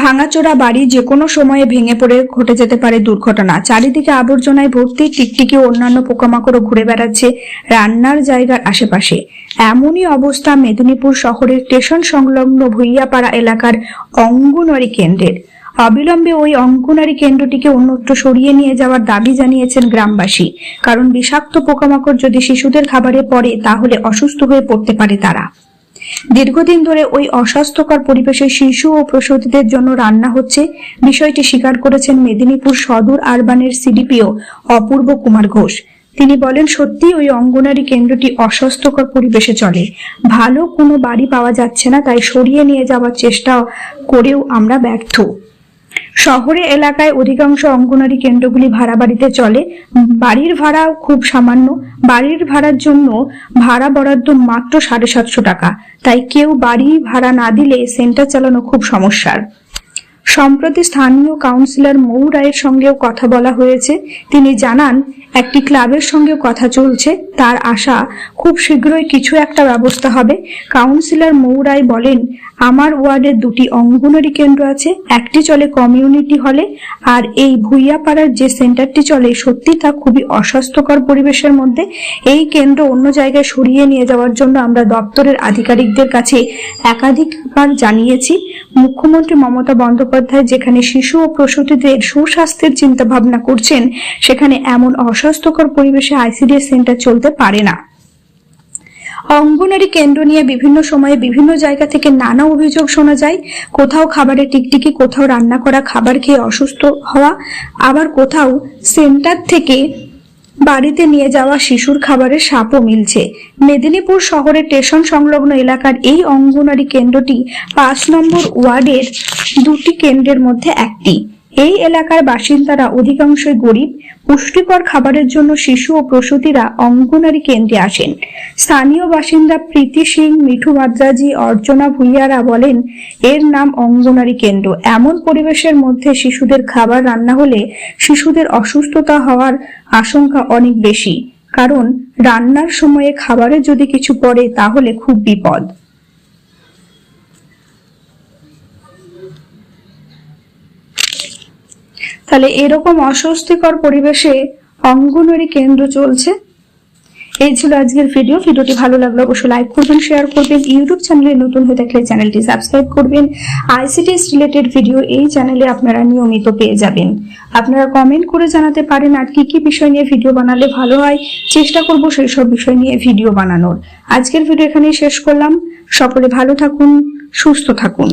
ভাঙাচোরা বাড়ি যে কোনো সময়ে ভেঙে পড়ে ঘটে যেতে পারে দুর্ঘটনা। চারিদিকে আবর্জনায় ভর্তি, টিকটিকি অন্যান্য পোকামাকড়ও ঘুরে বেড়াচ্ছে রান্নার জায়গার আশেপাশে। এমনই অবস্থা মেদিনীপুর শহরের স্টেশন সংলগ্ন ভুইয়াপাড়া এলাকার অঙ্গনওয়াড়ি কেন্দ্রের। অবিলম্বে ওই অঙ্গনওয়াড়ি কেন্দ্রটিকে অন্যত্র সরিয়ে নিয়ে যাওয়ার দাবি জানিয়েছেন গ্রামবাসী। কারণ বিষাক্ত পোকামাকড় যদি শিশুদের খাবারে পড়ে তাহলে অসুস্থ হয়ে পড়তে পারে তারা। দীর্ঘদিন ধরে ওই অস্বাস্থ্যকর পরিবেশে শিশু ও প্রসূতিদের জন্য রান্না হচ্ছে, বিষয়টি স্বীকার করেছেন মেদিনীপুর সদর আরবানের সিডিপিও অপূর্ব কুমার ঘোষ। তিনি বলেন, সত্যি ওই অঙ্গনওয়াড়ি কেন্দ্রটি অস্বাস্থ্যকর পরিবেশে চলে। ভালো কোনো বাড়ি পাওয়া যাচ্ছে না, তাই সরিয়ে নিয়ে যাওয়ার চেষ্টা করেও আমরা ব্যর্থ। শহরে এলাকায় অধিকাংশ অঙ্গনওয়াড়ি কেন্দ্রগুলি ভাড়া বাড়িতে চলে। বাড়ির ভাড়া খুব সামান্য। বাড়ির ভাড়ার জন্য ভাড়া বরাদ্দ মাত্র 750 টাকা। তাই কেউ বাড়ি ভাড়া না দিলে সেন্টার চালানো খুব সমস্যার। সম্প্রতি স্থানীয় কাউন্সিলর মৌ রায়ের সঙ্গেও কথা বলা হয়েছে। তিনি জানান, একটি ক্লাবের সঙ্গেও কথা চলছে। তার আশা খুব শীঘ্রই কিছু একটা ব্যবস্থা হবে। কাউন্সিলর মৌ রায় বলেন, আমার ওয়ার্ডে 2টি অঙ্গনওয়াড়ি কেন্দ্র আছে, একটি চলে কমিউনিটি হলে, আর এই ভুইয়াপাড়ার যে সেন্টারটি চলে সত্যি তা খুবই অস্বাস্থ্যকর পরিবেশের মধ্যে। এই কেন্দ্র অন্য জায়গায় সরিয়ে নিয়ে যাওয়ার জন্য আমরা দপ্তরের আধিকারিকদের কাছে একাধিকবার জানিয়েছি। মুখ্যমন্ত্রী মমতা বন্দ্যোপাধ্যায় যেখানে শিশু ও প্রসূতিদের সুস্বাস্থ্যের চিন্তা ভাবনা করছেন, সেখানে এমন অস্বাস্থ্যকর পরিবেশে আইসিডিএস সেন্টার চলতে পারে না। অঙ্গনওয়াড়ি কেন্দ্র নিয়ে বিভিন্ন সময়ে বিভিন্ন জায়গা থেকে নানা অভিযোগ শোনা যায়। কোথাও খাবারে টিকটিকি, কোথাও রান্না করা খাবার খেয়ে অসুস্থ হওয়া, আবার কোথাও সেন্টার থেকে বাড়িতে নিয়ে যাওয়া শিশুর খাবারের স্বাদও মিলছে। মেদিনীপুর শহরের স্টেশন সংলগ্ন এলাকার এই অঙ্গনওয়াড়ি কেন্দ্রটি 5 নম্বর ওয়ার্ডের 2টি কেন্দ্রের মধ্যে একটি। এই এলাকার বাসিন্দারা অধিকাংশই গরিব। পুষ্টিকর খাবারের জন্য শিশু ও প্রসূতিরা অঙ্গনওয়াড়ি কেন্দ্রে আসেন। স্থানীয় বাসিন্দা প্রীতি সিং, মিঠু মাদ্রাজি, অর্চনা ভুইয়ারা বলেন, এর নাম অঙ্গনওয়াড়ি কেন্দ্র। এমন পরিবেশের মধ্যে শিশুদের খাবার রান্না হলে শিশুদের অসুস্থতা হওয়ার আশঙ্কা অনেক বেশি। কারণ রান্নার সময়ে খাবারে যদি কিছু পড়ে তাহলে খুব বিপদ। তাহলে এরকম অস্বস্তিকর পরিবেশে অঙ্গনওয়াড়ি কেন্দ্র চলছে। এই ছিল আজকের ভিডিওটি ভালো লাগলে অবশ্যই লাইক করবেন, শেয়ার করবেন। ইউটিউব চ্যানেলে নতুন হয়ে থাকলে চ্যানেলটি সাবস্ক্রাইব করবেন। আইসিডিএস রিলেটেড ভিডিও এই চ্যানেলে আপনারা নিয়মিত পেয়ে যাবেন। আপনারা কমেন্ট করে জানাতে পারেন আর কি কি বিষয় নিয়ে ভিডিও বানালে ভালো হয়। চেষ্টা করব সেই সব বিষয় নিয়ে ভিডিও বানানোর। আজকের ভিডিও এখানেই শেষ করলাম। সকলে ভালো থাকুন, সুস্থ থাকুন।